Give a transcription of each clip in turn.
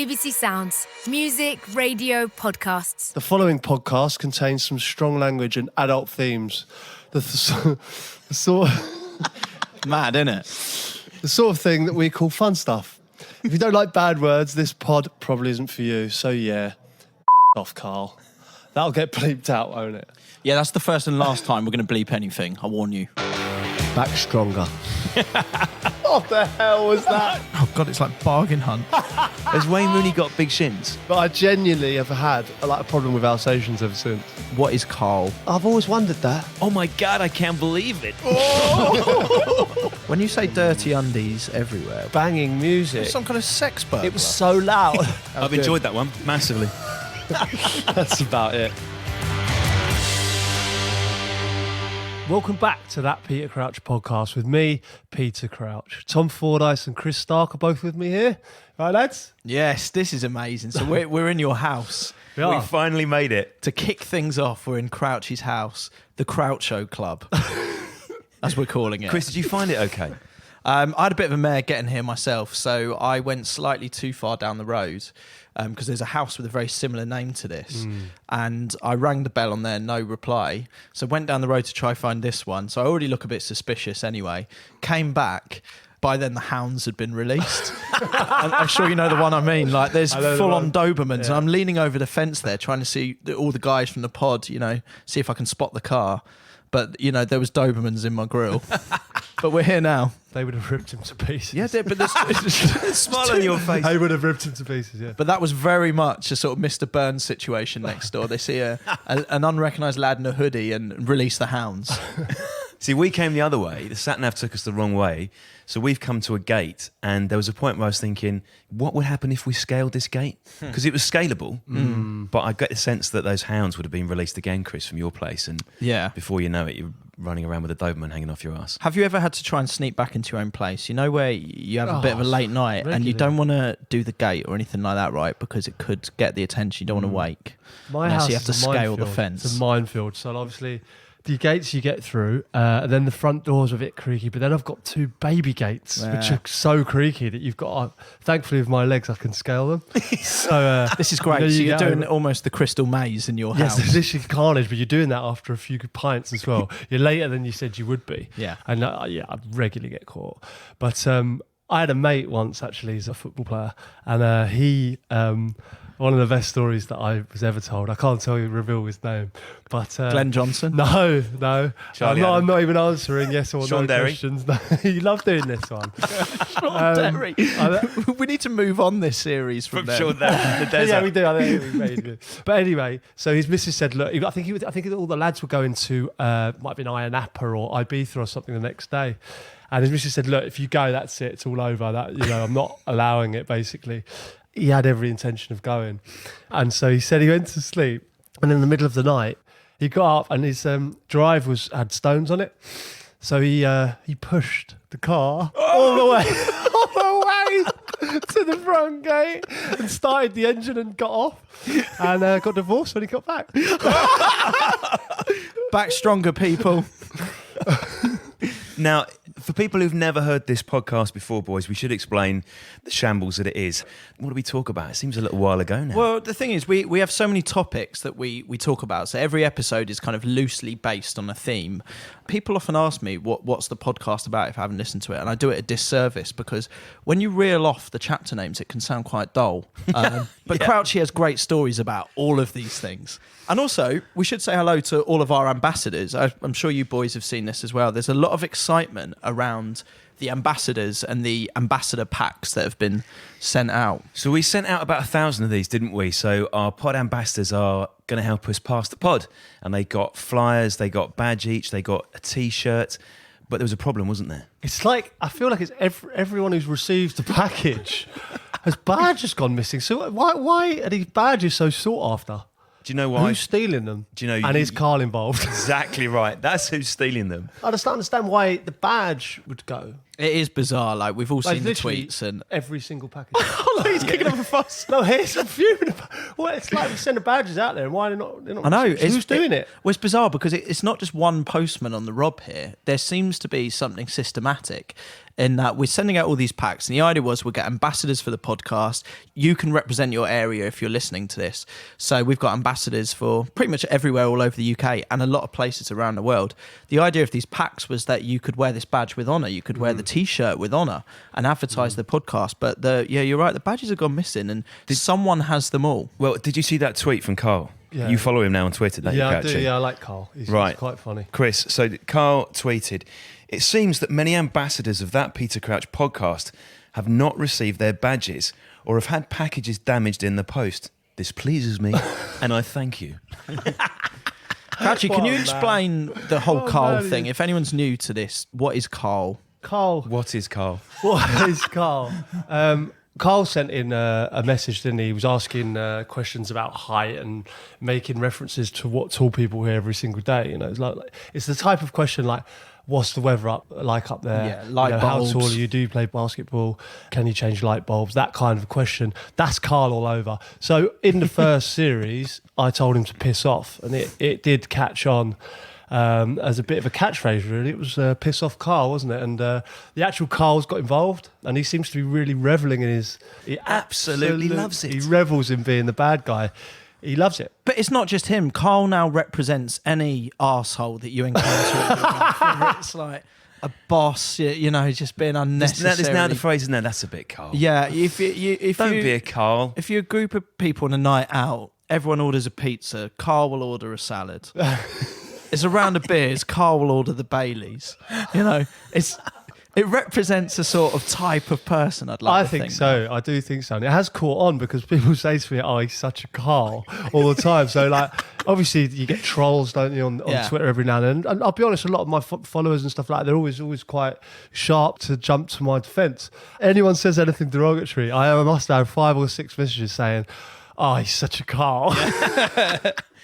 BBC Sounds. Music, radio, podcasts. The following podcast contains some strong language and adult themes. The sort Mad, innit? the sort of thing that we call fun stuff. If you don't like bad words, this pod probably isn't for you. So yeah, off, Carl. That'll get bleeped out, won't it? Yeah, that's the first and last time we're going to bleep anything. I warn you. Back stronger. What the hell was that? Oh, God, it's like bargain hunt. Has Wayne Rooney got big shins? But I genuinely have had a problem with Alsatians ever since. What is Carl? I've always wondered that. Oh my God, I can't believe it. When you say dirty undies everywhere, Banging music. some kind of sex burglar. It was so loud. I've enjoyed that one massively. That's about it. Welcome back to That Peter Crouch podcast with me, Peter Crouch. Tom Fordyce and Chris Stark are both with me here. Right, lads? Yes, this is amazing. So we're in your house. We are. We finally made it. To kick things off, we're in Crouchy's house, the Croucho Club. That's what we're calling it. Chris, did you find it okay? I had a bit of a mare getting here myself, so I went slightly too far down the road because there's a house with a very similar name to this. And I rang the bell on there, no reply. So went down the road to try find this one. So I already look a bit suspicious anyway. Came back. By then, the hounds had been released. I'm sure you know the one I mean. Like, there's full-on Dobermans. And I'm leaning over the fence there trying to see all the guys from the pod, see if I can spot the car. But, there was Dobermans in my grill. But we're here now. They would have ripped him to pieces. Yeah, but there's Smile on your face. They would have ripped him to pieces, yeah. But that was very much a sort of Mr. Burns situation next door. They see an unrecognised lad in a hoodie and release the hounds. See, we came the other way. The sat-nav took us the wrong way. So we've come to a gate, and there was a point where I was thinking, what would happen if we scaled this gate? Because it was scalable. But I get the sense that those hounds would have been released again, Chris, from your place. And before you know it, you're running around with a Doberman hanging off your ass. Have you ever had to try and sneak back into your own place? You know where you have a bit of a late night and you don't want to do the gate or anything like that, right? Because it could get the attention. You don't want to wake. My house so you have to is a scale minefield. the fence. It's a minefield. So obviously, the gates you get through, and then the front doors are a bit creaky. But then I've got two baby gates, which are so creaky that you've got. Thankfully, with my legs, I can scale them. So this is great. So you're doing almost the crystal maze in your house. Yes, it's literally carnage, but you're doing that after a few pints as well. You're later than you said you would be. Yeah. And I regularly get caught. But I had a mate once, actually, he's a football player, and he... one of the best stories that I was ever told. I can't reveal his name, but Glenn Johnson. No. I'm not even answering yes or Sean no Derry. questions. No, you love doing this one. Sean Derry. We need to move on this series from there. Sean Derry, the desert. Yeah, we do. I think we made it. But anyway, so his missus said, "Look, I think all the lads were going to might have been Ayia Napa or Ibiza or something the next day." And his missus said, "Look, if you go, that's it. It's all over. That I'm not allowing it." Basically. He had every intention of going. And so he said he went to sleep. And in the middle of the night, he got up and his drive had stones on it. So he pushed the car all the way to the front gate and started the engine and got off. And got divorced when he got back. Back stronger, people. Now, for people who've never heard this podcast before, boys, we should explain the shambles that it is. What do we talk about? It seems a little while ago now. Well, the thing is, we have so many topics that we talk about. So every episode is kind of loosely based on a theme. People often ask me, what's the podcast about if I haven't listened to it? And I do it a disservice because when you reel off the chapter names, it can sound quite dull. But Crouchy has great stories about all of these things. And also, we should say hello to all of our ambassadors. I'm sure you boys have seen this as well. There's a lot of excitement around the ambassadors and the ambassador packs that have been sent out. So we sent out about 1,000 of these, didn't we? So our pod ambassadors are going to help us pass the pod. And they got flyers, they got badge each, they got a T-shirt. But there was a problem, wasn't there? It's like, I feel like it's everyone who's received the package has badges gone missing. So why are these badges so sought after? Do you know why? Who's stealing them? Do you know? And is Carl involved? Exactly right. That's who's stealing them. I just don't understand why the badge would go. It is bizarre. Like, we've all Like, seen the literally tweets and... every single package. Oh, look, he's kicking up a fuss. No, here's a fuming. Well, it's like we send the badges out there, and why they're not? I know. Who's doing it? Well, it's bizarre because it's not just one postman on the Rob here. There seems to be something systematic in that we're sending out all these packs. And the idea was we'll get ambassadors for the podcast. You can represent your area if you're listening to this. So we've got ambassadors for pretty much everywhere all over the UK and a lot of places around the world. The idea of these packs was that you could wear this badge with honour. You could wear the T-shirt with honour and advertise the podcast. But you're right, the badges have gone missing and someone has them all. Well, did you see that tweet from Carl? Yeah. You follow him now on Twitter, don't you, Yeah, I do. Crouchy? Yeah, I like Carl. He's quite funny. Chris, so Carl tweeted, "It seems that many ambassadors of that Peter Crouch podcast have not received their badges or have had packages damaged in the post. This pleases me, and I thank you." Actually, can you man. explain the whole Oh, Carl man. thing? If anyone's new to this, what is Carl? Carl. What is Carl? What is Carl? Carl sent in a message, didn't he? He was asking questions about height and making references to what tall people hear every single day. You know, it's the type of question like, what's the weather up there? Yeah, light How bulbs. tall are you? Do you play basketball? Can you change light bulbs? That kind of question. That's Carl all over. So in the first series, I told him to piss off, and it did catch on. As a bit of a catchphrase, really. It was piss off Carl, wasn't it? And the actual Carl's got involved, and he seems to be really reveling in his... He Absolutely loves it. He revels in being the bad guy. He loves it. But it's not just him. Carl now represents any arsehole that you encounter in your life. Whether it's like a boss, you know, just being unnecessary. There's now the phrase, isn't there? That's a bit Carl. Yeah, if Don't be a Carl. If you're a group of people on a night out, everyone orders a pizza, Carl will order a salad. It's a round of beers, Carl will order the Baileys. You know, it represents a sort of type of person, I'd like I to think think. so. I do think so. And it has caught on because people say to me, oh, he's such a Carl all the time. So, like, obviously you get trolls, don't you, on Yeah. Twitter every now and then. And I'll be honest, a lot of my followers and stuff like that, they're always quite sharp to jump to my defence. Anyone says anything derogatory, I must have 5 or 6 messages saying, oh, he's such a Carl.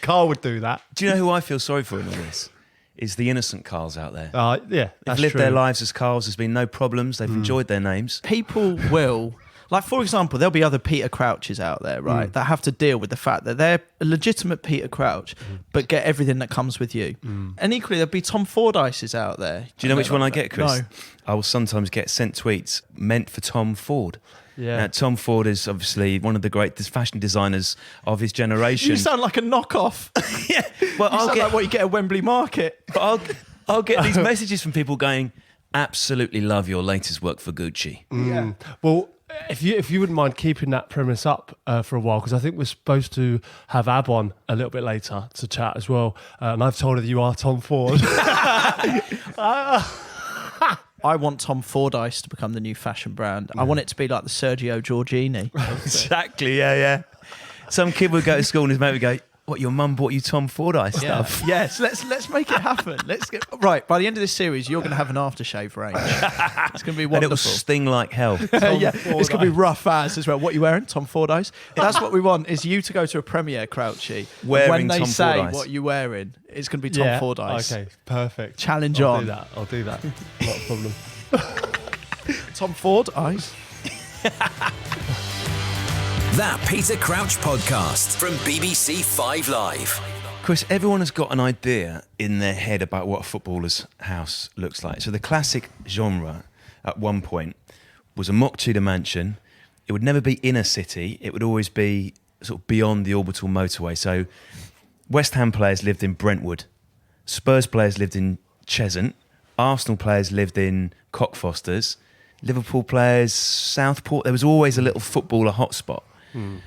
Carl would do that. Do you know who I feel sorry for in all this? Is the innocent Carls out there. Yeah, They've that's lived true. their lives as Carls. There's been no problems. They've enjoyed their names. People will, like, for example, there'll be other Peter Crouches out there, right, that have to deal with the fact that they're a legitimate Peter Crouch, but get everything that comes with you. And equally, there'll be Tom Fordyces out there. Do you know which one I get, Chris? No. I will sometimes get sent tweets meant for Tom Ford. Yeah. Now, Tom Ford is obviously one of the great fashion designers of his generation. You sound like a knockoff. yeah. Well, You I'll sound get, like what you get at Wembley Market. but I'll get these messages from people going, absolutely love your latest work for Gucci. Yeah. Well, if you wouldn't mind keeping that premise up for a while, because I think we're supposed to have Ab on a little bit later to chat as well. And I've told her that you are Tom Ford. I want Tom Fordyce to become the new fashion brand. I want it to be like the Sergio Giorgini. Exactly, yeah. Some kid would go to school and his mate would go, what, your mum bought you Tom Fordyce stuff? Yes, let's make it happen. Let's get right. By the end of this series, you're going to have an aftershave range. It's going to be And it will wonderful. sting like hell. Yeah, it's going to be rough as well. What you wearing, Tom Fordyce? That's what we want. Is you to go to a premiere, Crouchy. Wearing when they Tom say Fordyce. what you wearing, it's going to be Tom Fordyce. Okay, perfect. Challenge I'll on. do that. Not a problem. Tom Fordyce. That Peter Crouch podcast from BBC 5 Live. Chris, everyone has got an idea in their head about what a footballer's house looks like. So the classic genre at one point was a mock Tudor mansion. It would never be in a city. It would always be sort of beyond the orbital motorway. So West Ham players lived in Brentwood. Spurs players lived in Cheshunt. Arsenal players lived in Cockfosters. Liverpool players, Southport. There was always a little footballer hotspot,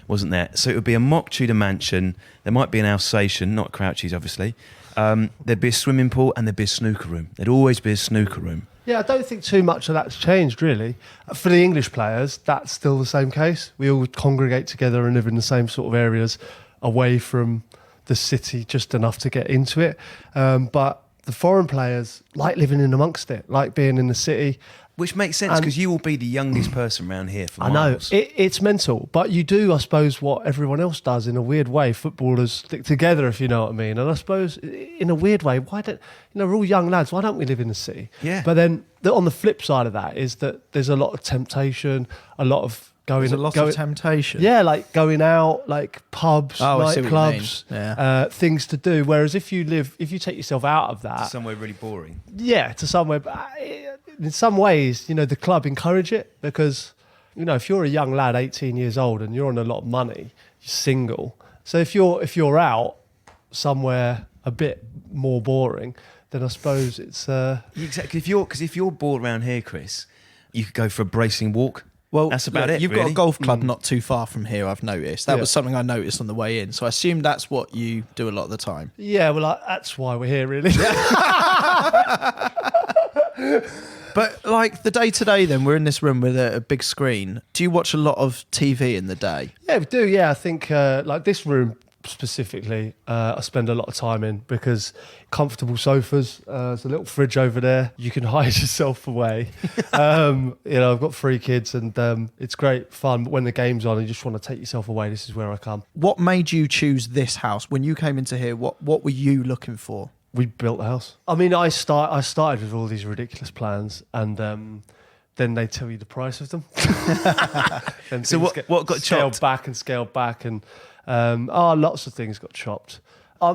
wasn't there? So it would be a mock Tudor mansion. There might be an Alsatian, not Crouchy's, obviously. There'd be a swimming pool and there'd be a snooker room. There'd always be a snooker room. Yeah, I don't think too much of that's changed, really. For the English players, that's still the same case. We all congregate together and live in the same sort of areas away from the city, just enough to get into it. But the foreign players like living in amongst it, like being in the city. Which makes sense because you will be the youngest person around here for I miles. know, it's mental. But you do, I suppose, what everyone else does in a weird way. Footballers stick together, if you know what I mean. And I suppose, in a weird way, we're all young lads, why don't we live in the city? Yeah. But then on the flip side of that is that there's a lot of temptation, a lot of There's a lot of temptation. Yeah, like going out, like pubs, I see what you mean. nightclubs, Yeah. things to do. Whereas if you take yourself out of that, Somewhere really boring. yeah, to somewhere. In some ways, the club encourage it because, if you're a young lad, 18 years old, and you're on a lot of money, you're single. So if you're out somewhere a bit more boring, then I suppose it's Exactly. If you're bored around here, Chris, you could go for a bracing walk. Well, that's about it. You've got a golf club not too far from here, I've noticed. That Yeah. was something I noticed on the way in. So I assume that's what you do a lot of the time. yeah. Well, that's why we're here, really. But like the day-to-day then, we're in this room with a big screen. Do you watch a lot of TV in the day? Yeah, we do. Yeah, I think like this room specifically, I spend a lot of time in because comfortable sofas. There's a little fridge over there. You can hide yourself away. I've got 3 kids and it's great fun. But when the game's on and you just want to take yourself away, this is where I come. What made you choose this house? When you came into here, what were you looking for? We built the house. I mean, I started with all these ridiculous plans and then they tell you the price of them. Then So things what got scaled chopped? scaled back and lots of things got chopped. I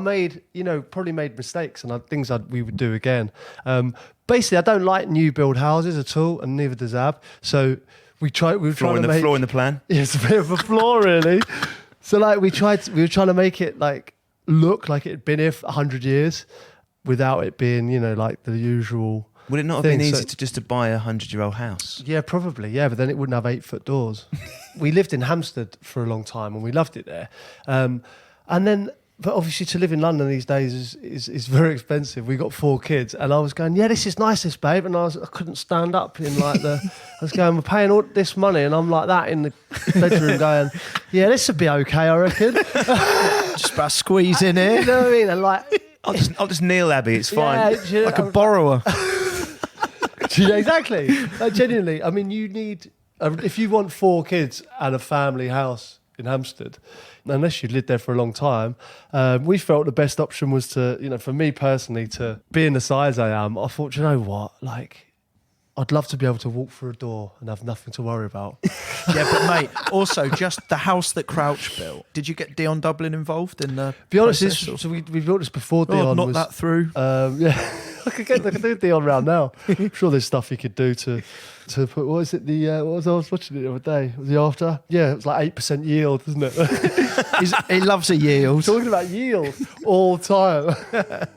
probably made mistakes and things we would do again. Basically, I don't like new build houses at all, and neither does Ab. So we were trying to make Flaw in the plan. Yeah, it's a bit of a flaw, really. So like we were trying to make it like look like it had been here for 100 years without it being, like the usual. Would it not have thing. been easy So- to just to buy a 100-year-old house? Yeah, probably. Yeah, but then it wouldn't have 8-foot doors. We lived in Hampstead for a long time and we loved it there. But obviously to live in London these days is very expensive. We got 4 kids and I was going, yeah, this is nice, this babe. And I couldn't stand up in like I was going, we're paying all this money. And I'm like that in the bedroom going, yeah, this would be okay, I reckon. Just about squeeze in here. You know what I mean? And like, I'll just kneel, Abby. It's fine. yeah, do you know- Like a borrower. Yeah, exactly. Like, genuinely, I mean, you need if you want 4 kids and a family house in Hampstead, unless you'd lived there for a long time, we felt the best option was to, for me personally, to being the size I am. I thought, you know what, like, I'd love to be able to walk through a door and have nothing to worry about. Yeah, but mate, also just the house that Crouch built. Did you get Dion Dublin involved in the Be honest, process, or- we built this before Oh, Dion knock was. that through. Yeah, I could do Dion round now. I'm sure there's stuff he could do to put. What is it? I was watching it the other day. Was the after? Yeah, it was like 8% yield, isn't it? He loves a yield. Talking about yield all the time.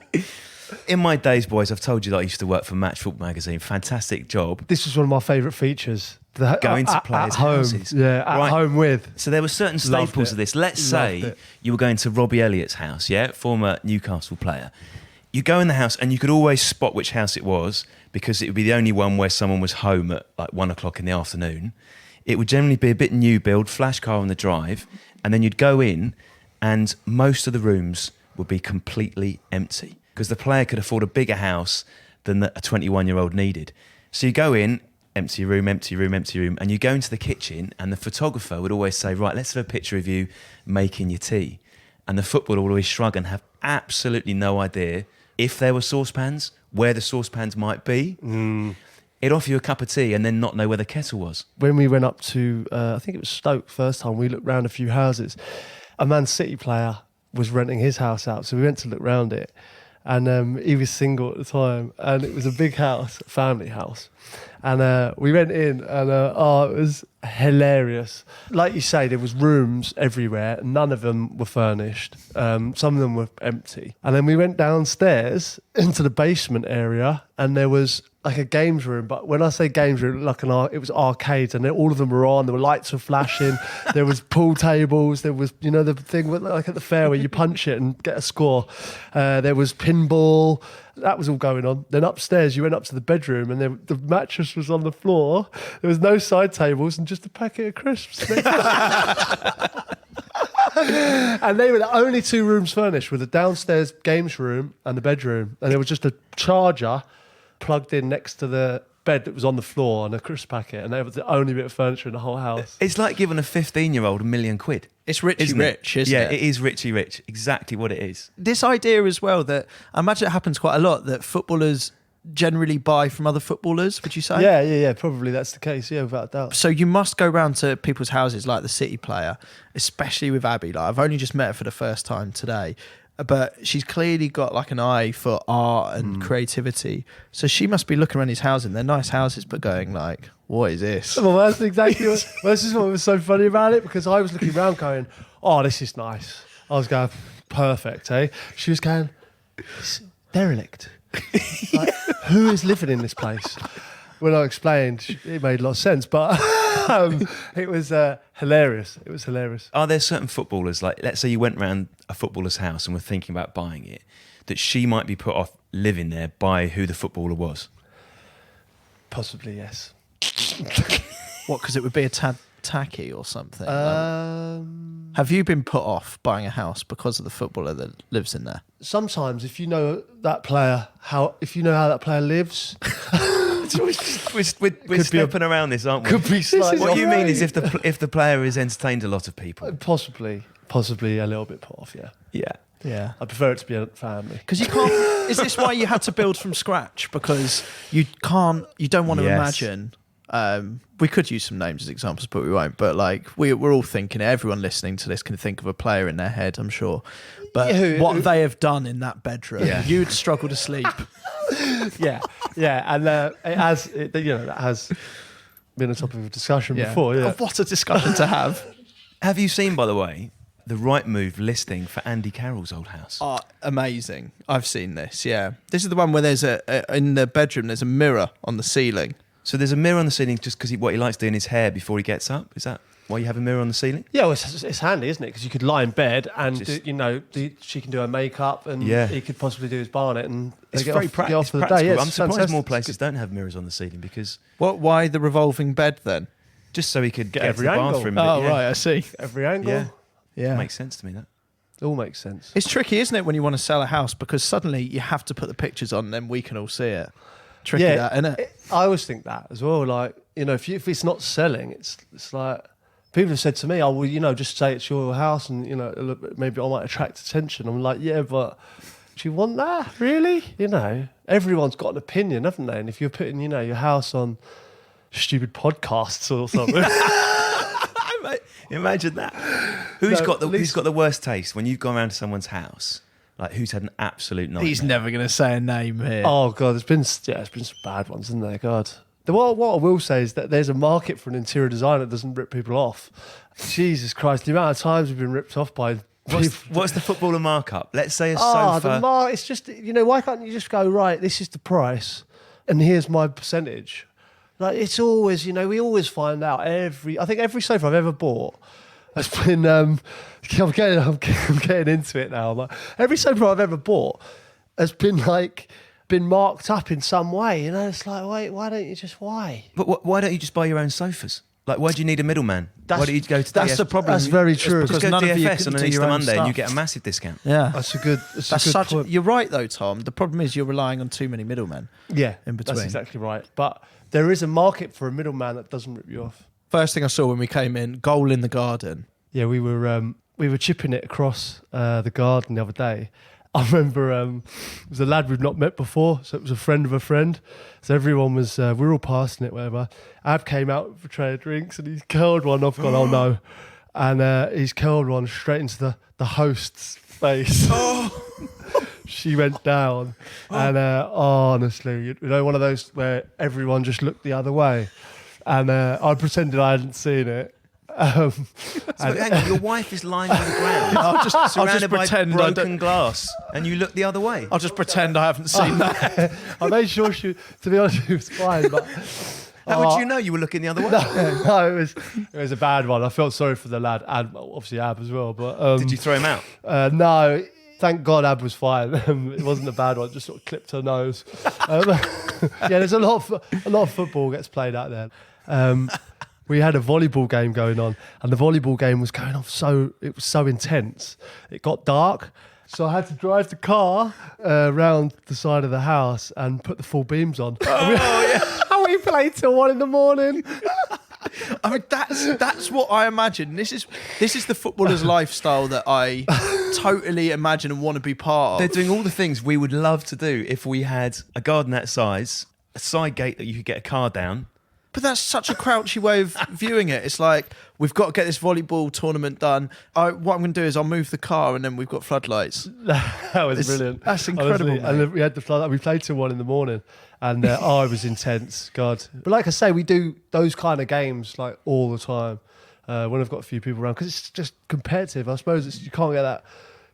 In my days, boys, I've told you that I used to work for Match Football magazine. Fantastic job. This was one of my favourite features. Going to at players' home, houses. yeah, at Right. home with. So there were certain Loved staples it. of this. Let's Loved say it. you were going to Robbie Elliott's house, yeah, former Newcastle player. You go in the house and you could always spot which house it was because it would be the only one where someone was home at like 1 o'clock in the afternoon. It would generally be a bit new build, flash car on the drive, and then you'd go in and most of the rooms would be completely empty because the player could afford a bigger house than a 21-year-old needed. So you go in, empty room, empty room, empty room, and you go into the kitchen and the photographer would always say, right, let's have a picture of you making your tea. And the footballer would always shrug and have absolutely no idea if there were saucepans, where the saucepans might be. He'd offer you a cup of tea and then not know where the kettle was. When we went up to, I think it was Stoke first time, we looked round a few houses. A Man City player was renting his house out, so we went to look round it. And he was single at the time, and it was a big house, a family house. And we went in, and it was hilarious. Like you say, there was rooms everywhere. None of them were furnished. Some of them were empty. And then we went downstairs into the basement area, and there was like a games room. But when I say games room, like it was arcades, and all of them were on. There were lights were flashing. There was pool tables. There was, the thing with, like at the fair where you punch it and get a score. There was pinball. That was all going on. Then upstairs, you went up to the bedroom, and the mattress was on the floor. There was no side tables and just a packet of crisps. And they were the only 2 rooms furnished, with a downstairs games room and the bedroom. And there was just a charger plugged in next to the bed that was on the floor and a crisp packet. And that was the only bit of furniture in the whole house. It's like giving a 15-year-old £1 million. It's Richie Isn't Rich, it? isn't it? Yeah, it is Richie Rich. Exactly what it is. This idea as well that I imagine it happens quite a lot, that footballers generally buy from other footballers, would you say? Yeah, probably that's the case, yeah, without a doubt. So you must go round to people's houses like the City player, especially with Abbey. Like, I've only just met her for the first time today, but she's clearly got like an eye for art and creativity. So she must be looking around these houses, and they're nice houses, but going like, what is this? Well, that's exactly what. Well, this is what was so funny about it, because I was looking around going, "Oh, this is nice." I was going, "Perfect, eh?" She was going, "It's derelict. Like, who is living in this place?" When I explained, it made a lot of sense, but it was hilarious. It was hilarious. Are there certain footballers, like let's say you went round a footballer's house and were thinking about buying it, that she might be put off living there by who the footballer was? Possibly, yes. What, because it would be a tad tacky or something? Have you been put off buying a house because of the footballer that lives in there? Sometimes, if you know that player, how that player lives, We're stepping around this, aren't we? could be slightly. What you mean is off-putting. if the player has entertained a lot of people. Possibly a little bit put off. Yeah, Yeah. Yeah. I prefer it to be a family. Because you can't. Is this why you had to build from scratch? Because you can't. You don't want to Yes. imagine. We could use some names as examples, but we won't. But like we're all thinking. Everyone listening to this can think of a player in their head, I'm sure. But Yeah, what they have done in that bedroom, Yeah. you'd struggle to sleep. Yeah, and that has been a topic of discussion before. Yeah, Oh, what a discussion to have. Have you seen, by the way, the Rightmove listing for Andy Carroll's old house? Oh, amazing. I've seen this, yeah. This is the one where there's in the bedroom, there's a mirror on the ceiling. So there's a mirror on the ceiling just because what he likes doing his hair before he gets up. Is that why you have a mirror on the ceiling? Yeah, well, it's handy, isn't it? Because you could lie in bed and Just- she can do her makeup and Yeah. he could possibly do his barnet and It's get very off, get practical. off for the day. Yeah, I'm it's surprised fantastic. more places don't have mirrors on the ceiling because Why the revolving bed then? just so he could get every to the angle. bathroom. Oh, yeah. right, I see. Every angle. Yeah. Yeah. Makes sense to me, that. It all makes sense. It's tricky, isn't it, when you want to sell a house, because suddenly you have to put the pictures on and then we can all see it. Tricky, that, isn't it? I always think that as well. Like, if it's not selling, it's like people have said to me, "Oh, well, just say it's your house, and look, maybe I might attract attention." I'm like, yeah, but do you want that really? Everyone's got an opinion, haven't they? And if you're putting, your house on stupid podcasts or something. Imagine that. Who's got the worst taste when you've gone around to someone's house? Like, who's had an absolute nightmare? He's never going to say a name here. Oh God, there's been some bad ones, isn't there? God. What I will say is that there's a market for an interior designer that doesn't rip people off. Jesus Christ, the amount of times we've been ripped off by people. What's the footballer markup? Let's say a The sofa. it's just, why can't you just go, right, this is the price and here's my percentage? Like, it's always, we always find out I think every sofa I've ever bought has been, I'm getting into it now. Like, every sofa I've ever bought has been marked up in some way. It's like, wait, why? But why don't you just buy your own sofas? Like, why do you need a middleman? Why don't you go to That's the problem. That's very true. Just go none to of you DFS can on do an your Easter own Monday and you stuff. get a massive discount. Yeah. That's a good point. You're right, though, Tom. The problem is you're relying on too many middlemen. Yeah, in between. That's exactly right. But there is a market for a middleman that doesn't rip you off. First thing I saw when we came in, goal in the garden. Yeah, we were chipping it across the garden the other day. I remember it was a lad we've not met before, so it was a friend of a friend. So everyone was, we were all passing it, whatever. Ab came out with a tray of drinks and he curled one. I've gone, oh no. And he's curled one straight into the host's face. She went down. And honestly, one of those where everyone just looked the other way. And I pretended I hadn't seen it. So hang on, your wife is lying on the ground, surrounded by pretend I broken don't- glass, and you look the other way. I'll just pretend I haven't seen that. I made sure to be honest, she was fine. But How would you know you were looking the other way? no, it was a bad one. I felt sorry for the lad, and obviously Ab as well. But Did you throw him out? no, thank God Ab was fine. It wasn't a bad one. Just sort of clipped her nose. Yeah, there's a lot of football gets played out there. we had a volleyball game going on, and the volleyball game was going on it was so intense. It got dark, so I had to drive the car around the side of the house and put the full beams on. We played till 1 a.m. I mean, that's what I imagine. This is the footballer's lifestyle that I totally imagine and want to be part of. They're doing all the things we would love to do if we had a garden that size, a side gate that you could get a car down. But that's such a Crouchy way of viewing it. It's like, we've got to get this volleyball tournament done. What I'm going to do is I'll move the car and then we've got floodlights. That was brilliant. That's incredible. Honestly. And we had the floodlight. We played till 1 a.m. And it was intense. God. But like I say, we do those kind of games like all the time when I've got a few people around, because it's just competitive. I suppose you can't get that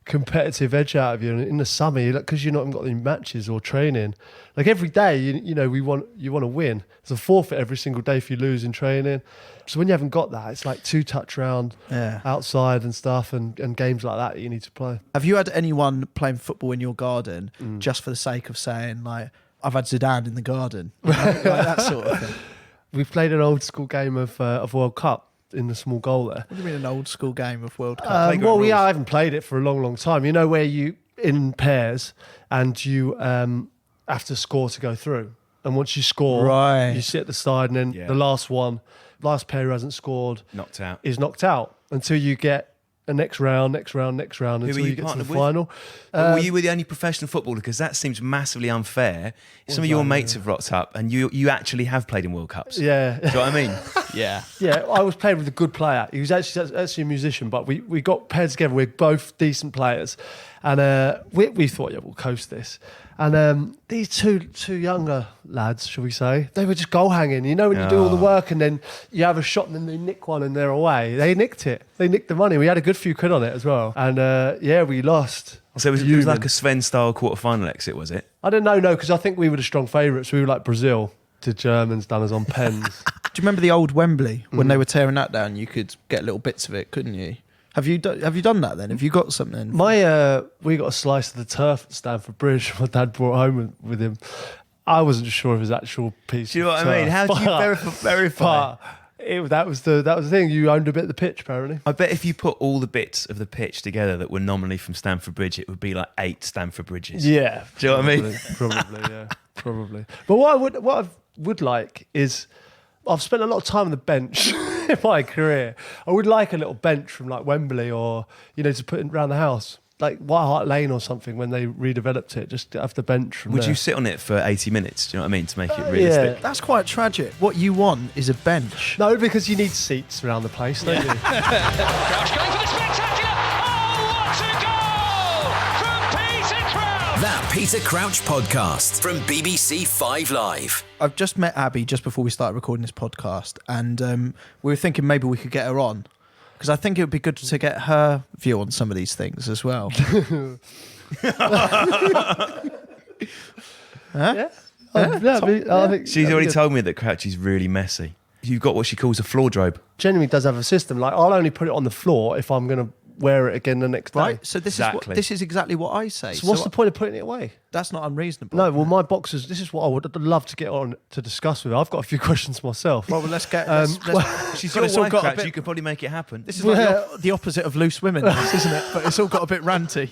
competitive edge out of you. And in the summer, because you're not even got any matches or training, like every day, you want to win. There's a forfeit every single day if you lose in training. So when you haven't got that, it's like 2-touch round outside and stuff, and games like that you need to play. Have you had anyone playing football in your garden just for the sake of saying, like, I've had Zidane in the garden, like that sort of thing? We've played an old school game of World Cup in the small goal there. What do you mean an old school game of World Cup? I haven't played it for a long, long time. You know, where you in pairs and you have to score to go through. And once you score, you sit at the side, and then the last pair who hasn't scored is knocked out until you get a next round until you get to the final. Were you the only professional footballer? Because that seems massively unfair. Some of your mates have rocked up and you actually have played in World Cups. Yeah. Do you know what I mean? Yeah. Yeah, I was playing with a good player. He was actually a musician, but we got paired together. We're both decent players. And we thought, we'll coast this. And these two younger lads, shall we say, they were just goal hanging. You know, when you do all the work and then you have a shot and then they nick one and they're away. They nicked it. They nicked the money. We had a good few quid on it as well. And we lost. So it was like a Sven-style quarter-final exit, was it? I don't know, because I think we were the strong favourites. We were like Brazil. The Germans done us on pens. Do you remember the old Wembley when they were tearing that down? You could get little bits of it, couldn't you? Have you done that then? Have you got something? We got a slice of the turf at Stamford Bridge. My dad brought home with him. I wasn't sure of his actual piece. Do you know what I mean? How do you verify? That was the thing. You owned a bit of the pitch, apparently. I bet if you put all the bits of the pitch together that were nominally from Stamford Bridge, it would be like 8 Stamford Bridges. Yeah, do you know what I mean? Probably, yeah, probably. But what I would like is, I've spent a lot of time on the bench in my career. I would like a little bench from like Wembley, or to put around the house, like White Hart Lane or something, when they redeveloped it. Just have the bench from Would there. you sit on it for 80 minutes? Do you know what I mean? To make it realistic. Yeah. That's quite tragic. What you want is a bench. No, because you need seats around the place, don't you? Crouch going for the spectacular. Oh, what a goal from Peter Crouch! That Peter Crouch podcast from BBC 5 Live. I've just met Abbey just before we started recording this podcast, and we were thinking maybe we could get her on, because I think it would be good to get her view on some of these things as well. Huh? Yeah. I think She's already told me that Crouchy's really messy. You've got what she calls a floor drobe. Genuinely does have a system. Like, I'll only put it on the floor if I'm going to wear it again the next day. Right, so this is exactly what I say. So what's the point of putting it away? That's not unreasonable. No, well, my boxers, this is what I would love to get on to discuss with her. I've got a few questions myself. Well, let's get... She's but your it's all wife, got a Crouch. bit- You could probably make it happen. This is like the opposite of loose women, this, isn't it? But it's all got a bit ranty.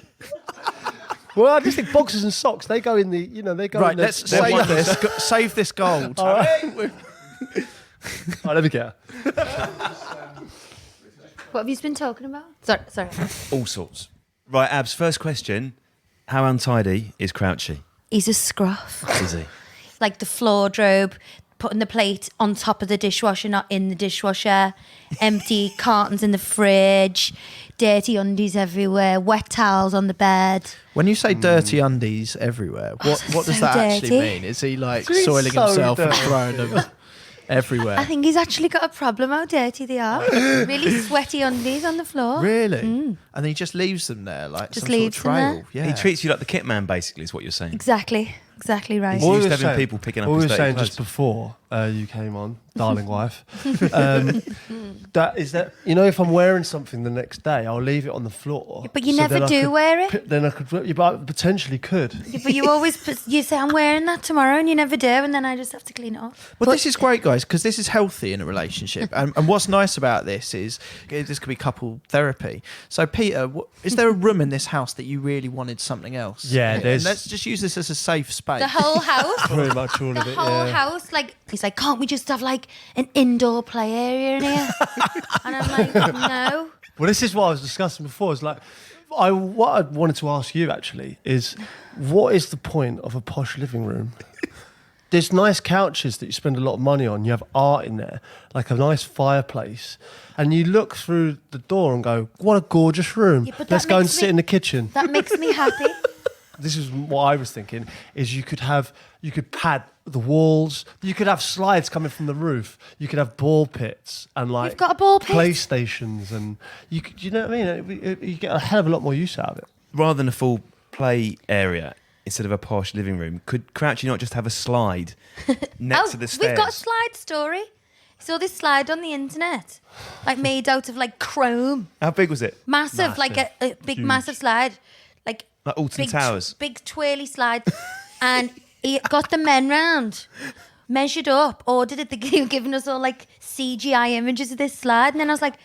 Well, I just think boxers and socks, they go in the, they go Right, in the... let's save this gold. All right, let me get her. What have you been talking about? Sorry. All sorts. Right, Abs, first question. How untidy is Crouchy? He's a scruff. Is he? Like the floor drobe, putting the plate on top of the dishwasher, not in the dishwasher. Empty cartons in the fridge. Dirty undies everywhere. Wet towels on the bed. When you say dirty undies everywhere, what does so that actually dirty. mean? Is he like He's soiling so himself and dirty. throwing them everywhere? I think he's actually got a problem how dirty they are. Really sweaty undies on the floor. Really? And then he just leaves them there, like Just some sort of leaves them there. trail. Yeah. He treats you like the kit man, basically, is what you're saying. Exactly. exactly right. He's What used we to were having saying- people picking up What we his were saying dirty just clothes. before you came on, darling wife, that if I'm wearing something the next day, I'll leave it on the floor. But you So never then I do could wear it. Then I could, but I potentially could. Yeah, but you always you say I'm wearing that tomorrow, and you never do, and then I just have to clean it off. Well, But- this is great, guys, because this is healthy in a relationship. And what's nice about this is this could be couple therapy. So, Peter, is there a room in this house that you really wanted something else? Yeah, And there's- let's just use this as a safe space. the whole house. Pretty much all The of it. whole Yeah. house, like he's like, can't we just have like an indoor play area in here? And I'm like, no. Well, this is what I was discussing before. It's like, what I wanted to ask you actually is, what is the point of a posh living room? There's nice couches that you spend a lot of money on. You have art in there, like a nice fireplace, and you look through the door and go, "What a gorgeous room! Yeah, but Let's that go and makes sit me- in the kitchen." That makes me happy. This is what I was thinking: is you could pad the walls, you could have slides coming from the roof, you could have ball pits and like You've got a ball pit? PlayStations, and you know what I mean? You get a hell of a lot more use out of it. Rather than a full play area instead of a posh living room, could Crouchy not just have a slide next to the stairs? We've got a slide story. Saw this slide on the internet, like made out of like chrome, How big was it? massive, like a big Huge. massive slide, like Alton big Towers. big twirly slide, and he got the men round, measured up, ordered it. They were giving us all like CGI images of this slide, and then I was like,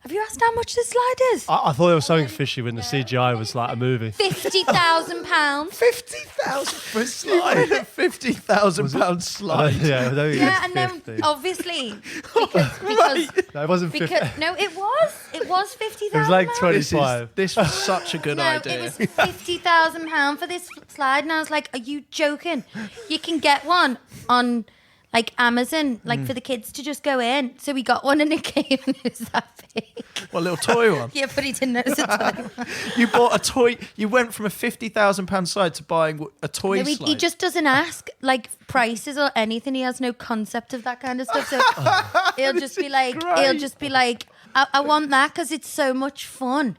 "Have you asked how much this slide is?" I thought there was something fishy when the CGI was like a movie. £50,000. 50,000 for a slide. £50,000 slide. Yeah, I don't think Yeah, it's and then 50. obviously because No, it wasn't 50. no, it was £50,000. It was like This 25. was such a good No, idea. it was £50,000 for this slide, and I was like, "Are you joking? You can get one on like Amazon, like for the kids to just go in." So we got one, and it came, and it was that big. What, a little toy one? Yeah, but he didn't know it was a toy. You bought a toy. You went from a £50,000 slide to buying a toy No, slide. he just doesn't ask like prices or anything. He has no concept of that kind of stuff. So he'll just be like, I want that because it's so much fun.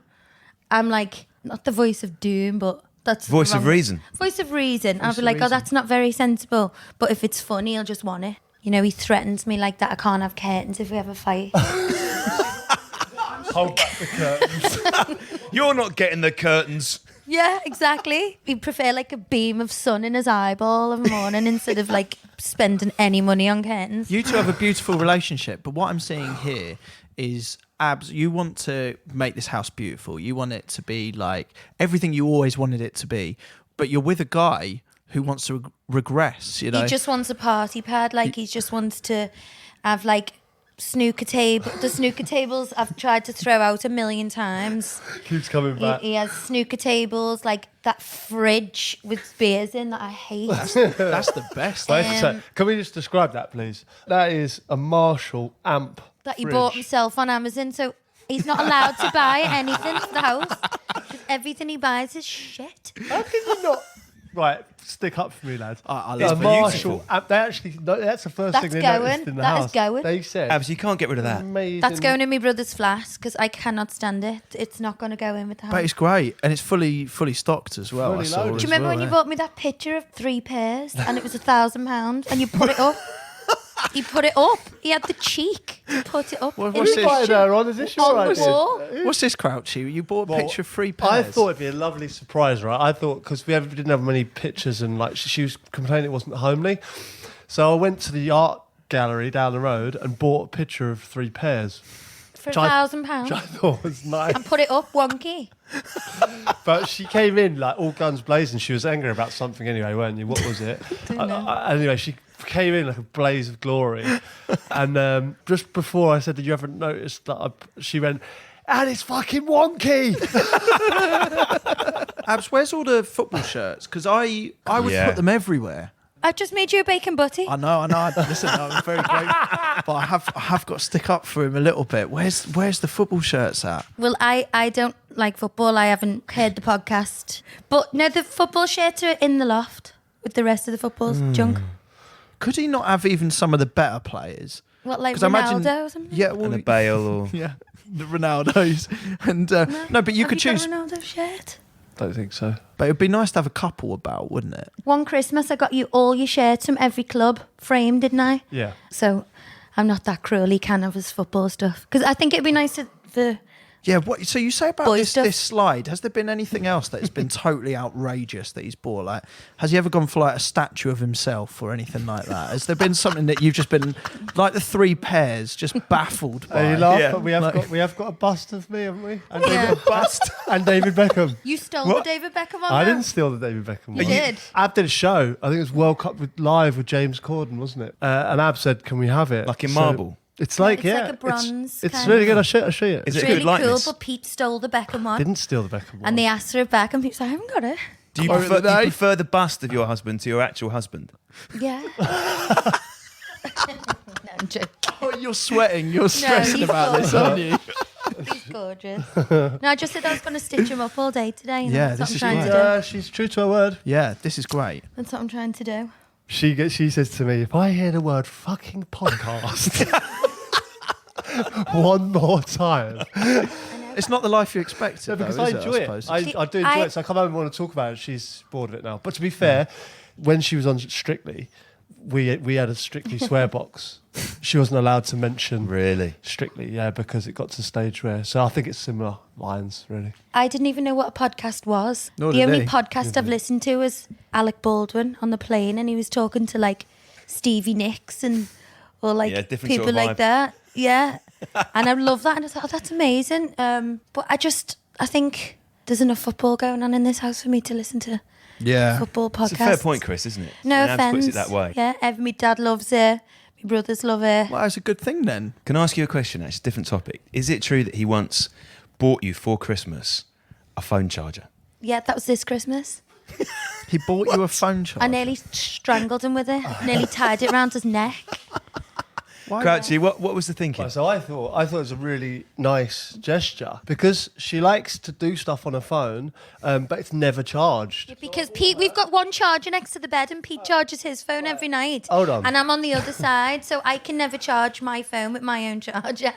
I'm like, not the voice of doom, but that's Voice of wrong. reason. Voice of reason. I'll Voice be of like, reason. oh, that's not very sensible. But if it's funny, he'll just want it. You know, he threatens me like that. I can't have curtains if we have a fight. Hold back the curtains. You're not getting the curtains. Yeah, exactly. He'd prefer like a beam of sun in his eyeball in the morning instead of like spending any money on curtains. You two have a beautiful relationship, but what I'm seeing here is Abs, you want to make this house beautiful. You want it to be like everything you always wanted it to be, but you're with a guy who wants to regress, you know? He just wants a party pad. Like he just wants to have like snooker table. The snooker tables I've tried to throw out a million times. Keeps coming back. He has snooker tables, like that fridge with beers in that I hate. That's the best. I have to say, can we just describe that, please? That is a Marshall amp That he fridge. bought himself on Amazon. So he's not allowed to buy anything for the house. 'Cause everything he buys is shit. How can you not? Right, stick up for me, lad. I A love it. Marshall amp. They actually, that's the first That's thing they going. noticed in the That is house. going. They said, Abs, you can't get rid of that. made That's in- going in my brother's flat because I cannot stand it. It's not going to go in with the house. But it's great, and it's fully stocked as well. Fully I saw loaded. as Do you remember well, when you yeah. bought me that picture of 3 pairs and it was £1,000 and you put it up? He put it up. He had the cheek to put it up. What- in what's the this? Right picture. there, Ron, is this your On the idea? wall. What's this, Crouchy? You bought a Well, picture of 3 I pairs. thought it'd be a lovely surprise, right? I thought, because didn't have many pictures and like she was complaining it wasn't homely. So I went to the art gallery down the road and bought a picture of 3 pairs, For Which I- £1,000 which I thought was nice. and put it up wonky. But she came in like all guns blazing. She was angry about something anyway, weren't you? What was it? Anyway, she came in like a blaze of glory. And just before I said, did you ever notice that she went, and it's fucking wonky. Abs, where's all the football shirts? Because I would Yeah. put them everywhere. I've just made you a bacon butty. I know. Listen, I'm very grateful, but I have got to stick up for him a little bit. Where's the football shirts at? Well, I don't like football. I haven't heard the podcast. But no, the football shirts are in the loft with the rest of the football's junk. Could he not have even some of the better players? What, like 'Cause I imagine- Ronaldo or something? Yeah, well, And a Bale or... yeah, the Ronaldos. And no, but you could Have you choose. got a Ronaldo shirt? Don't think so. But it'd be nice to have a couple about, wouldn't it? One Christmas, I got you all your shirts from every club framed, didn't I? Yeah. So I'm not that cruelly can of his football stuff. Because I think it'd be nice for... Yeah, so you say about Boy this, stuff. this slide, has there been anything else that has been totally outrageous that he's bought? Like, has he ever gone for like a statue of himself or anything like that? Has there been something that you've just been, like the 3 pairs, just baffled by? Are you laughing? Yeah. We have got a bust of me, haven't we? And Yeah. David, bust and David Beckham. You stole What? the David Beckham one. I though? didn't steal the David Beckham one. You did. Ab did a show. I think it was World Cup live with James Corden, wasn't it? And Ab said, "Can we have it?" Like in So marble? It's like It's like a bronze It's kind really of- good. I'll show you. Is It's it a really good likeness? cool, but Pete stole the Beckham one. Didn't steal the Beckham one. And they asked for it back, and Pete's like, I haven't got it. Do you prefer the bust of your husband to your actual husband? Yeah. No, I'm joking. Oh, you're sweating. You're stressing he's about this, aren't you? He's gorgeous. No, I just said I was going to stitch him up all day today. And Yeah, that's this what I'm is trying great. to do. She's true to her word. Yeah, this is great. That's what I'm trying to do. She says to me, if I hear the word fucking podcast one more time. It's not the life you expected, No, because though, I is enjoy it, it. suppose? I do enjoy it. So I come home and want to talk about it. She's bored of it now. But to be fair, when she was on Strictly, we had a Strictly swear box. She wasn't allowed to mention Really? Strictly, yeah, because it got to the stage where. So I think it's similar lines, really. I didn't even know what a podcast was. Nor The did only he. podcast I've listened to was Alec Baldwin on the plane, and he was talking to like Stevie Nicks and or like Yeah, different people sort of like vibe. that. Yeah, and I love that. And I thought, oh, that's amazing. But I think there's enough football going on in this house for me to listen to Yeah. football podcasts. It's a fair point, Chris, isn't it? No When Abs offense. puts it that way. Yeah, my dad loves it. My brothers love it. Well, that's a good thing then. Can I ask you a question, actually? Different topic. Is it true that he once bought you for Christmas a phone charger? Yeah, that was this Christmas. He bought you a phone charger. I nearly strangled him with it. Nearly tied it around his neck. Why? Crouchy, what was the thinking? Right, so I thought it was a really nice gesture because she likes to do stuff on her phone, but it's never charged. Because Pete, we've got one charger next to the bed, and Pete charges his phone every night. Hold on. And I'm on the other side, so I can never charge my phone with my own charger.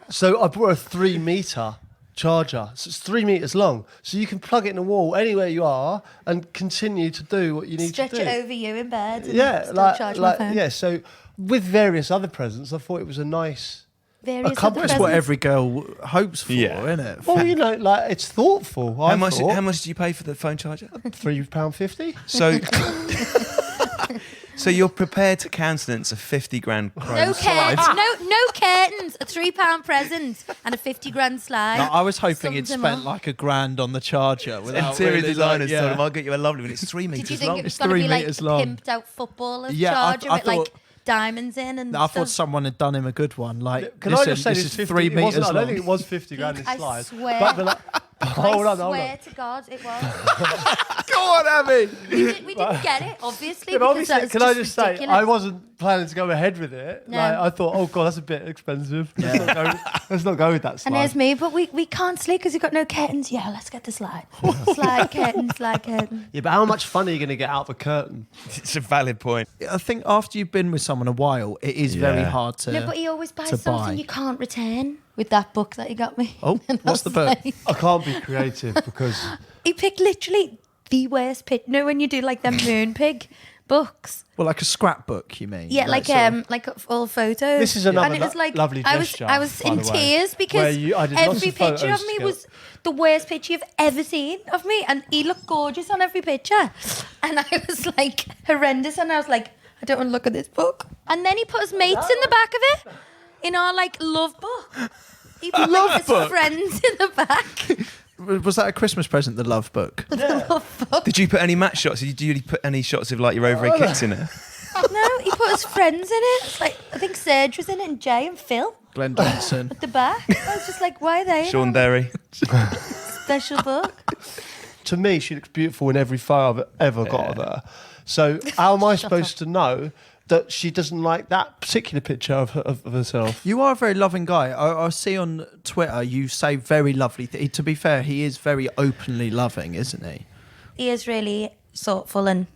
So I bought a 3-meter charger. So it's 3 meters long. So you can plug it in the wall anywhere you are and continue to do what you need Stretch to do. it over you in bed. And Yeah, still charge my phone. yeah. So with various other presents, I thought it was a nice. Various A couple- other That's what presents. every girl hopes for, Yeah. isn't it? Well, you know, like it's thoughtful. How much did you pay for the phone charger? £3.50. So, so you're prepared to countenance a 50 grand No chrome slide? curtains, no curtains, a £3 present and a 50 grand slide. No, I was hoping he'd Sums them spent up. like $1,000 on the charger. Without Interior really, designers like, told him, I'll get you a lovely one. It's 3 Did meters you think long. it was It's going to 3 be like metres long. pimped out footballer's Yeah, charger I with like thought- diamonds in and I stuff? thought someone had done him a good one. Like, Can listen, I just say this this is 50, 3 it wasn't- meters I long. don't think it was 50 grand this I slide. swear. But hold on. I swear to God, it was. Go on, Abby. We didn't get it, obviously. Yeah, but because obviously, that's can I just say, ridiculous. I wasn't planning to go ahead with it. No. Like, I thought, oh god, that's a bit expensive. Let's not go with that slide. And there's me, but we can't sleep because you've got no curtains. Yeah, let's get the slide. Slide curtain. Yeah, but how much fun are you going to get out of a curtain? It's a valid point. I think after you've been with someone a while, it is very Yeah. hard to. No, but he always buys to something buy. you can't return with that book that he got me. Oh, And what's the I was book? like- I can't be creative because He picked literally the worst pitch. No, when you do like them Moonpig books. Well, like a scrapbook, you mean? Yeah, like sort of- like all photos. This is another and it was like lovely gesture, I was by in the way, tears where because I did lots every of picture of photos me together. was the worst picture you've ever seen of me, and he looked gorgeous on every picture, and I was like horrendous, and I was like, I don't want to look at this book. And then he put his mates in the back of it, in our like love book. He put like, his book? friends in the back. Was that a Christmas present, the love book? The love book. Did you put any match shots? Did you put any shots of like your overhead kicks in it? No, he put his friends in it. It's like I think Serge was in it, and Jay and Phil Glenn Johnson. at the back. I was just like, why are they in Sean our Derry. special book? to me, she looks beautiful in every photo I've ever got of her. So how am I supposed to know that she doesn't like that particular picture of herself? You are a very loving guy. I see on Twitter you say very lovely things. To be fair, he is very openly loving, isn't he? He is really thoughtful and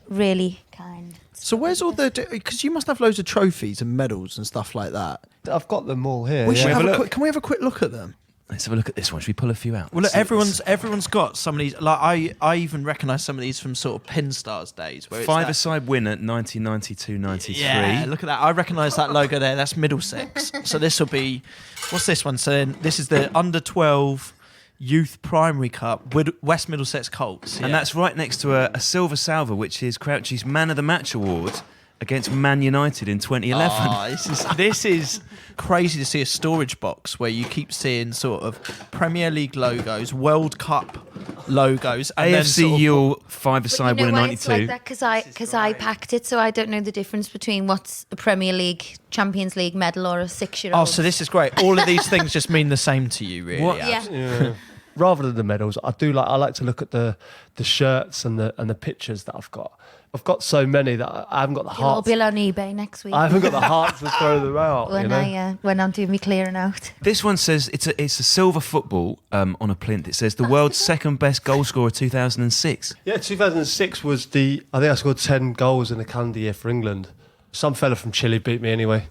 really kind. So where's all the... Because you must have loads of trophies and medals and stuff like that. I've got them all here. We should yeah. have have a a look. quick, can we have a quick look at them? Let's have a look at this one. Should we pull a few out? Well, look, Let's see this. everyone's got some of these. Like I even recognise some of these from sort of Pin Stars days. Where it's that- Five-a-side winner, 1992-93. Yeah, look at that. I recognise that logo there. That's Middlesex. So this will be, what's this one saying? This is the under 12 Youth Primary Cup, West Middlesex Colts. And that's right next to a silver salver, which is Crouchy's Man of the Match award against Man United in 2011. Oh, this is crazy to see a storage box where you keep seeing sort of Premier League logos, World Cup logos, and then AFC sort of, Yule five-a-side You know winner, why 92. it's like that? Because I packed it, so I don't know the difference between what's a Premier League, Champions League medal or a 6-year-old. Oh, so this is great. All of these things just mean the same to you, really. What? Abs. Yeah. Rather than the medals, I like to look at the shirts and the pictures that I've got. I've got so many that I haven't got the You'll all heart. be on eBay next week. I haven't got the heart to throw them out. when I'm doing me clearing out. This one says it's a silver football on a plinth. It says the world's second best goal scorer 2006. Yeah, 2006 was I think I scored 10 goals in a calendar year for England. Some fella from Chile beat me anyway.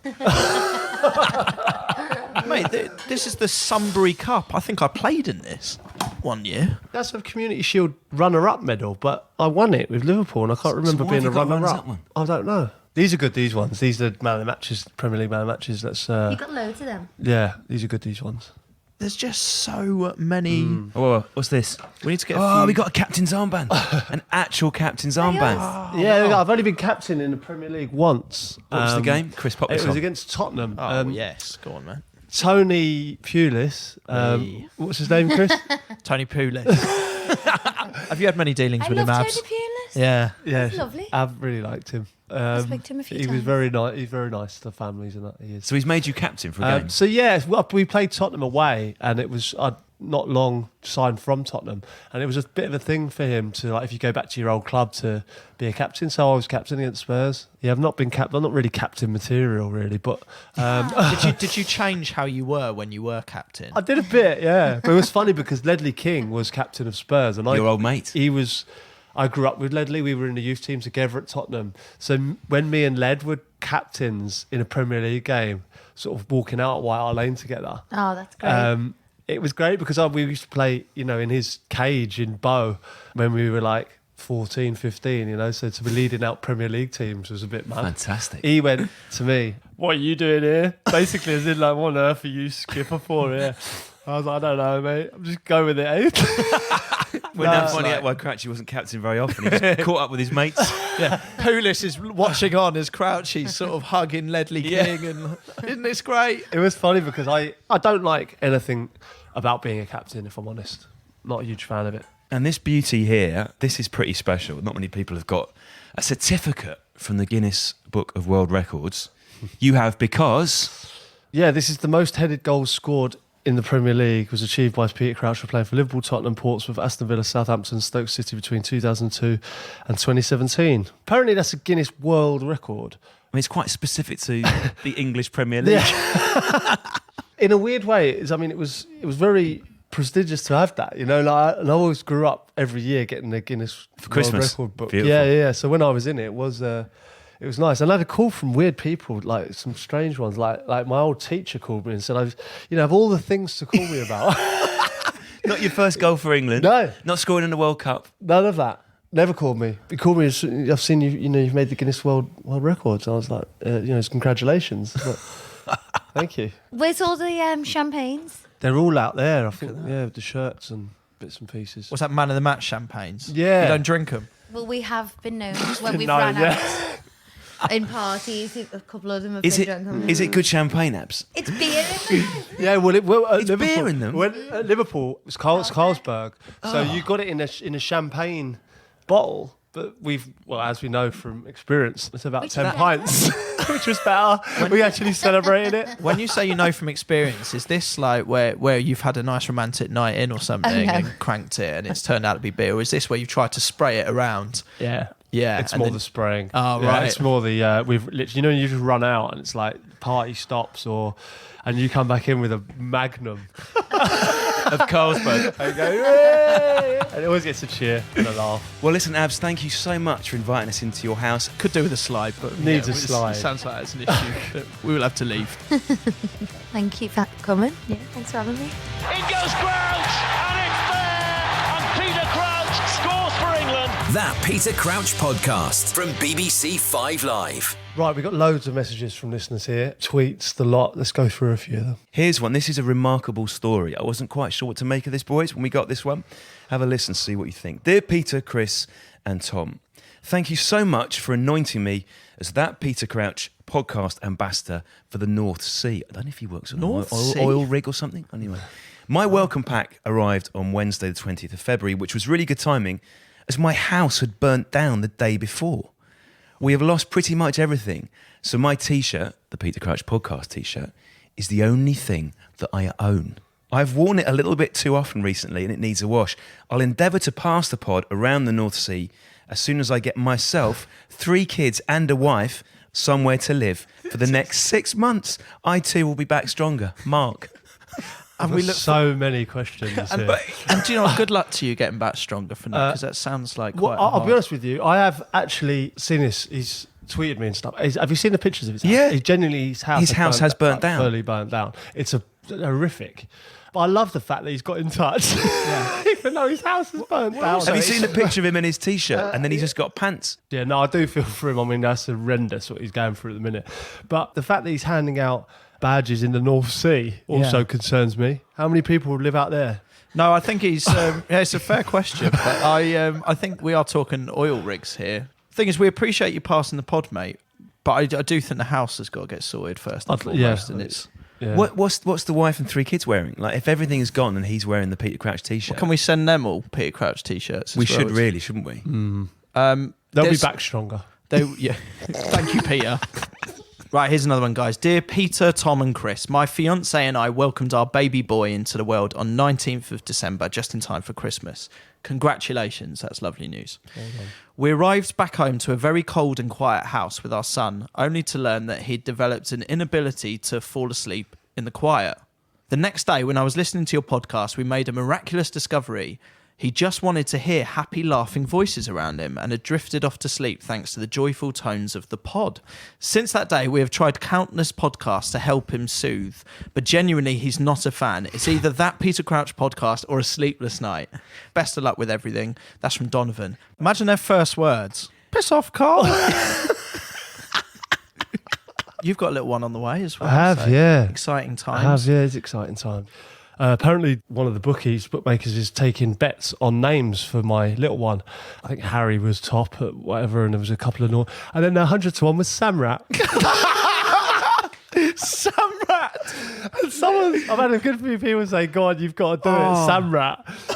Mate, this is the Sunbury Cup. I think I played in this one year. That's a Community Shield runner-up medal, but I won it with Liverpool, and I can't remember why being have a you got runners-up runner-up. one? I don't know. These are good. These ones. These are man of the matches, Premier League man of the matches. That's You got loads of them. yeah. These are good. These ones. There's just so many. Oh, what's this? We need to get. Oh, we got a captain's armband. An actual captain's armband. Yeah, I've only been captain in the Premier League once. What was the game? Chris, pop this It was on. against Tottenham. Oh yes, go on, man. Tony Pulis. Hey. What's his name, Chris? Tony Pulis. Have you had many dealings I with love him, Tony Abs? Pulis. Yeah. Yeah, He's lovely. I've really liked him. spoke to him a few He was times. very nice. He's very nice to families and that. He is. So he's made you captain for a game. So yeah, well, we played Tottenham away, and it was I'd not long signed from Tottenham, and it was a bit of a thing for him to, like, if you go back to your old club, to be a captain. So I was captain against Spurs. Yeah, I've not been captain. I'm not really captain material, really, but Did you change how you were when you were captain? I did a bit. Yeah, but it was funny because Ledley King was captain of Spurs, and Your old mate. He was. I grew up with Ledley. We were in the youth team together at Tottenham. So when me and Led were captains in a Premier League game, sort of walking out at White Hart Lane together. Oh, that's great. It was great because we used to play, in his cage in Bow when we were like 14, 15, so to be leading out Premier League teams was a bit mad. Fantastic. He went to me, "What are you doing here?" Basically, as in, like, "What on earth are you skipper for here?" I was like, "I don't know, mate. I'm just going with it, eh?" We're now finding out why Crouchy wasn't captain very often. He just caught up with his mates. Yeah, Pulis is watching on as Crouchy's sort of hugging Ledley King, and isn't this great? It was funny because I don't like anything about being a captain, if I'm honest. Not a huge fan of it. And this beauty here, this is pretty special. Not many people have got a certificate from the Guinness Book of World Records. You have because... Yeah, this is the most headed goals scored in the Premier League. Was achieved by Peter Crouch, playing for Liverpool, Tottenham, Portsmouth, Aston Villa, Southampton, Stoke City between 2002 and 2017. Apparently that's a Guinness World Record. I mean, it's quite specific to the English Premier League. In a weird way, it was very prestigious to have that, and I always grew up every year getting the Guinness For Christmas. World Record book. Beautiful. Yeah. So when I was in it, it was nice. And I had a call from weird people, like some strange ones, like my old teacher called me and said, "Of all the things to call me about." Not your first goal for England. No. Not scoring in the World Cup. None of that. Never called me. He called me, "I've seen you, you've made the Guinness World Records." I was like, congratulations. But, thank you. Where's all the champagnes? They're all out there, I think, with the shirts and bits and pieces. What's that, man of the match champagnes? Yeah. You don't drink them? Well, we have been known when we've known, ran yeah. out in parties. A couple of them have Is been drunk. it good champagne, Abs? It's beer in them. Yeah, well, at It's Liverpool, beer in them? When, at Liverpool, it's Carlsberg. So you got it in a champagne bottle, but as we know from experience, it's about Which 10 is pints, which was better. We actually celebrated it. When you say you know from experience, is this like where you've had a nice romantic night in or something Oh, no. and cranked it and it's turned out to be beer? Or is this where you've tried to spray it around? Yeah. Yeah. It's and more then- the spraying. Oh, Yeah, right. it's more the we've literally, you just run out and it's like party stops and you come back in with a Magnum. of Carlsberg. I go, "Yay!" And it always gets a cheer and a laugh. Well, listen, Abs, thank you so much for inviting us into your house. Could do with a slide, but Needs a it slide. sounds like it's an issue. We will have to leave. Thank you for coming. Yeah, thanks for having me. In goes Crouch, and it's there! And Peter Crouch scores for England. That Peter Crouch podcast from BBC 5 Live. Right, we've got loads of messages from listeners here. Tweets, the lot. Let's go through a few of them. Here's one. This is a remarkable story. I wasn't quite sure what to make of this, boys, when we got this one. Have a listen, see what you think. Dear Peter, Chris and Tom, thank you so much for anointing me as that Peter Crouch podcast ambassador for the North Sea. I don't know if he works on an North Sea? oil rig or something. Anyway, my welcome pack arrived on Wednesday the 20th of February, which was really good timing as my house had burnt down the day before. We have lost pretty much everything. So my T-shirt, the Peter Crouch podcast T-shirt, is the only thing that I own. I've worn it a little bit too often recently and it needs a wash. I'll endeavour to pass the pod around the North Sea as soon as I get myself, 3 kids and a wife somewhere to live for the next 6 months. I too will be back stronger. Mark. And we look so many questions here. And do you know what? Good luck to you getting back stronger for now, because that sounds like quite I'll hard. be honest with you. I have actually seen this. He's tweeted me and stuff. Have you seen the pictures of his house? Yeah. His house has burnt down. Fully burnt down. It's horrific. But I love the fact that he's got in touch. Even though his house is burnt down. Have you seen the picture of him in his T-shirt and then he's just got pants? Yeah, no, I do feel for him. I mean, that's horrendous what he's going through at the minute. But the fact that he's handing out badges in the North Sea also concerns me. How many people live out there? No, I think he's. It's a fair question. But I think we are talking oil rigs here. Thing is, we appreciate you passing the pod, mate. But I do think the house has got to get sorted first and foremost. And it's. Yeah. What's the wife and 3 kids wearing? Like, if everything is gone and he's wearing the Peter Crouch T-shirt, Can we send them all Peter Crouch T-shirts? we should really, shouldn't we? They'll be there's- back stronger. Yeah. Thank you, Peter. Right, here's another one, guys. Dear Peter, Tom and Chris, my fiancé and I welcomed our baby boy into the world on 19th of December, just in time for Christmas. Congratulations, that's lovely news. We arrived back home to a very cold and quiet house with our son, only to learn that he'd developed an inability to fall asleep in the quiet. The next day, when I was listening to your podcast, we made a miraculous discovery. He just wanted to hear happy, laughing voices around him and had drifted off to sleep thanks to the joyful tones of the pod. Since that day, we have tried countless podcasts to help him soothe, but genuinely, he's not a fan. It's either that Peter Crouch podcast or a sleepless night. Best of luck with everything. That's from Donovan. Imagine their first words. Piss off, Carl. You've got a little one on the way as well. I have, yeah. Exciting times. I have, yeah. It's exciting time. Apparently, one of the bookmakers is taking bets on names for my little one. I think Harry was top at whatever, and there was a couple of and then 100 to 1 was Samrat. Samrat. And I've had a good few people say, "Go on, you've got to do it."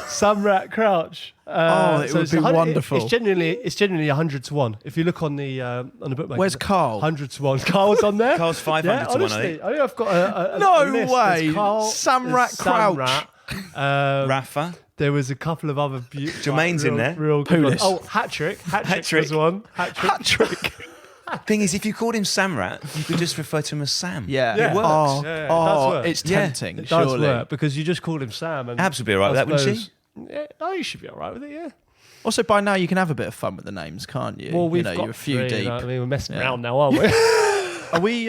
Samrat Crouch. It would be wonderful. It's genuinely 100 to 1. If you look on the bookmaker. Where's Carl? 100 to 1. Carl's on there. Carl's 500 to 1, I think. I think I've got a No list. way. There's Carl, Samrat there's Crouch. Samrat, Rafa. there was a couple of other Jermaine's in there. Real good ones. Pulis. Oh, Hat-Trick. Hat-Trick was one. Hat-Trick. Thing is, if you called him Samrat, you could just refer to him as Sam. Yeah. Yeah. It works. Oh, Yeah, it does work. it's Yeah. tempting, It does surely. work because you just called him Sam. And Abs would be all right with I that, wouldn't suppose- Yeah, no, you should be all right with it, yeah. Also, by now you can have a bit of fun with the names, can't you? Well, we've got got you're a few 3, deep. you know what I mean, we're messing Yeah. around now, aren't we? Are we?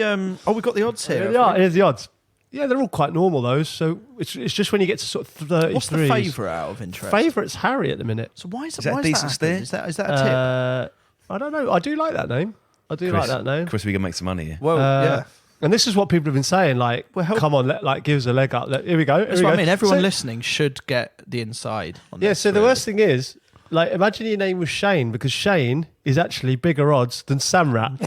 We've got the odds here. Yeah, here's the odds. Yeah, they're all quite normal, those. So it's just when you get to sort of 33. What's the favourite out of interest? Favourite's Harry at the minute. So why is that a why decent happening? steer? Is that a tip? I don't know. I do like that name. I do like that name. Chris, we can make some money here. Well, yeah. And this is what people have been saying, like, come on, give us a leg up. Here we go. That's what I mean. Everyone listening should get the inside on Yeah, this, so the really. worst thing is, like, imagine your name was Shane, because Shane is actually bigger odds than Samrat.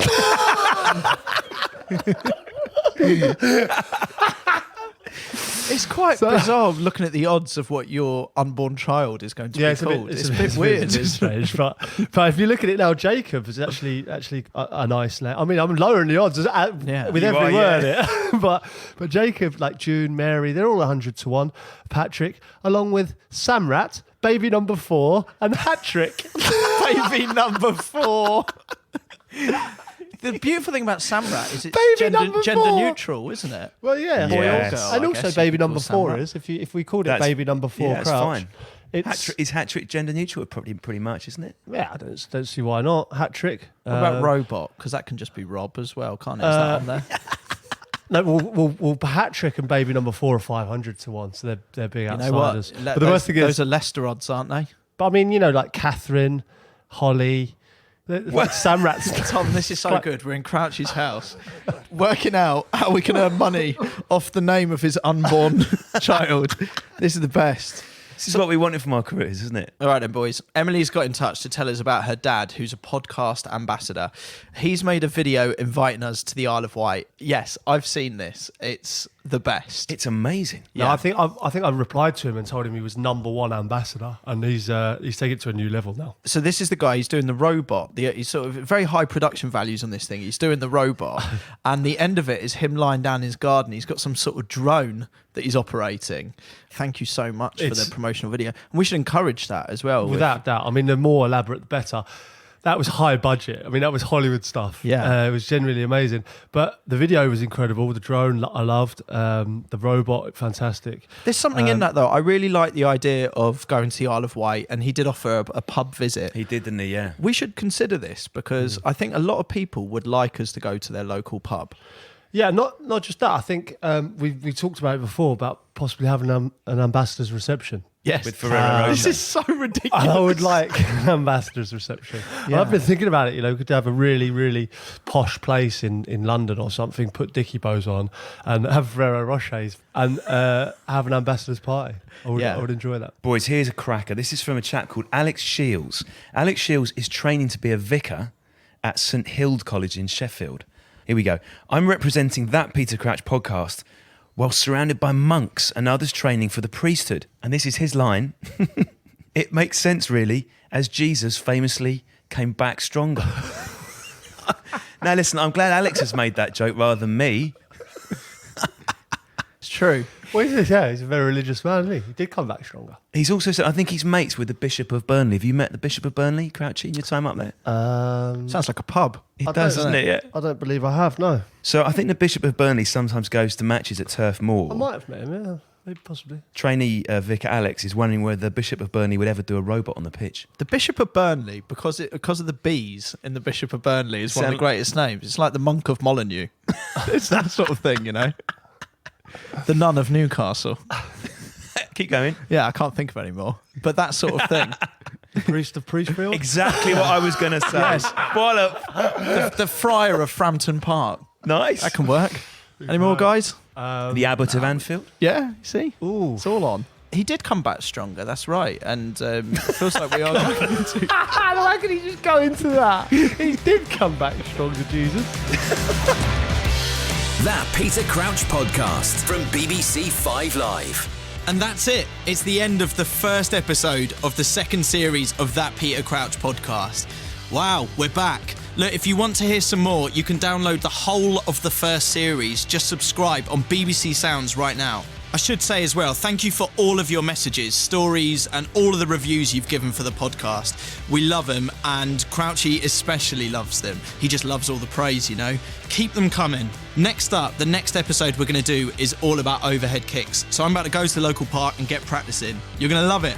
It's quite bizarre looking at the odds of what your unborn child is going to be called. It's a bit weird. It's a bit strange, but if you look at it now, Jacob is actually a nice name. I mean, I'm lowering the odds with You every are, word, yeah. but Jacob, like June, Mary, they're all 100 to 1. Patrick, along with Samrat, baby number 4, and Hat-Trick. Baby number 4. The beautiful thing about Samrat is it's Baby number gender 4. neutral, isn't it? Well, yeah. Boy or Yes. girl, And I also guess baby you could call number 4 Samrat. is, if we called it That's- baby number 4 yeah, that's Crouch, fine. it's... Is hat trick gender neutral? Probably pretty much, isn't it? Yeah, I don't see why not. Hat trick. What about robot? Because that can just be Rob as well, can't it? Is that on there? No, well, hat trick and baby number 4 are 500 to 1, so they're big You know what? outsiders. But the worst thing is, those are Leicester odds, aren't they? but I mean, like Catherine, Holly, like Samrat's. Tom, this is so good. We're in Crouchy's house, working out how we can earn money off the name of his unborn child. This is the best. This is what we wanted from our careers, isn't it? All right then, boys. Emily's got in touch to tell us about her dad, who's a podcast ambassador. He's made a video inviting us to the Isle of Wight. Yes, I've seen this. It's the best. It's amazing. No, I think I replied to him and told him he was #1 ambassador, and he's taken it to a new level now. So this is the guy. He's doing the robot. He's sort of very high production values on this thing. He's doing the robot, and the end of it is him lying down in his garden. He's got some sort of drone that he's operating. Thank you so much for the promotional video. And we should encourage that as well. Without doubt. I mean, the more elaborate, the better. That was high budget. I mean, that was Hollywood stuff. Yeah. It was genuinely amazing. But the video was incredible. The drone, I loved. The robot, fantastic. There's something in that, though. I really like the idea of going to the Isle of Wight, and he did offer a pub visit. He did, didn't he? Yeah. We should consider this because I think a lot of people would like us to go to their local pub. Yeah, not just that. I think we talked about it before, about possibly having an ambassador's reception. Yes. With Ferrero Rocher. This is so ridiculous. I would like an ambassador's reception. Yeah. I've been thinking about it, we could have a really, really posh place in London or something, put Dickie Bows on and have Ferrero Rochers and have an ambassador's party. I would enjoy that. Boys, here's a cracker. This is from a chap called Alex Shields. Alex Shields is training to be a vicar at St Hild College in Sheffield. Here we go. I'm representing That Peter Crouch podcast while surrounded by monks and others training for the priesthood. And this is his line. It makes sense, really, as Jesus famously came back stronger. Now, listen, I'm glad Alex has made that joke rather than me. It's true. Well, he's a very religious man, isn't he? He did come back stronger. He's also said, I think he's mates with the Bishop of Burnley. Have you met the Bishop of Burnley, Crouchy, in your time up there? Sounds like a pub. It does, doesn't it? Yeah. I don't believe I have, no. So I think the Bishop of Burnley sometimes goes to matches at Turf Moor. I might have met him, yeah. Maybe possibly. Trainee Vicar Alex is wondering whether the Bishop of Burnley would ever do a robot on the pitch. The Bishop of Burnley, because of the bees in the Bishop of Burnley, is one of the greatest names. It's like the Monk of Molyneux. It's that sort of thing, The Nun of Newcastle. Keep going. Yeah, I can't think of any more. But that sort of thing. The priest of Priestfield? Exactly what I was going to say. Yes. Bollop. The Friar of Frampton Park. Nice. That can work. Any more, guys? The Abbot of Anfield. Yeah, see? Ooh. It's all on. He did come back stronger, that's right. And it feels like we are going into... How can he just go into that? He did come back stronger, Jesus. That Peter Crouch podcast from BBC 5 Live. And that's it. It's the end of the first episode of the second series of That Peter Crouch podcast. Wow, we're back. Look, if you want to hear some more, you can download the whole of the first series. Just subscribe on BBC Sounds right now. I should say as well, thank you for all of your messages, stories, and all of the reviews you've given for the podcast. We love them, and Crouchy especially loves them. He just loves all the praise, Keep them coming. Next up, the next episode we're going to do is all about overhead kicks. So I'm about to go to the local park and get practicing. You're going to love it.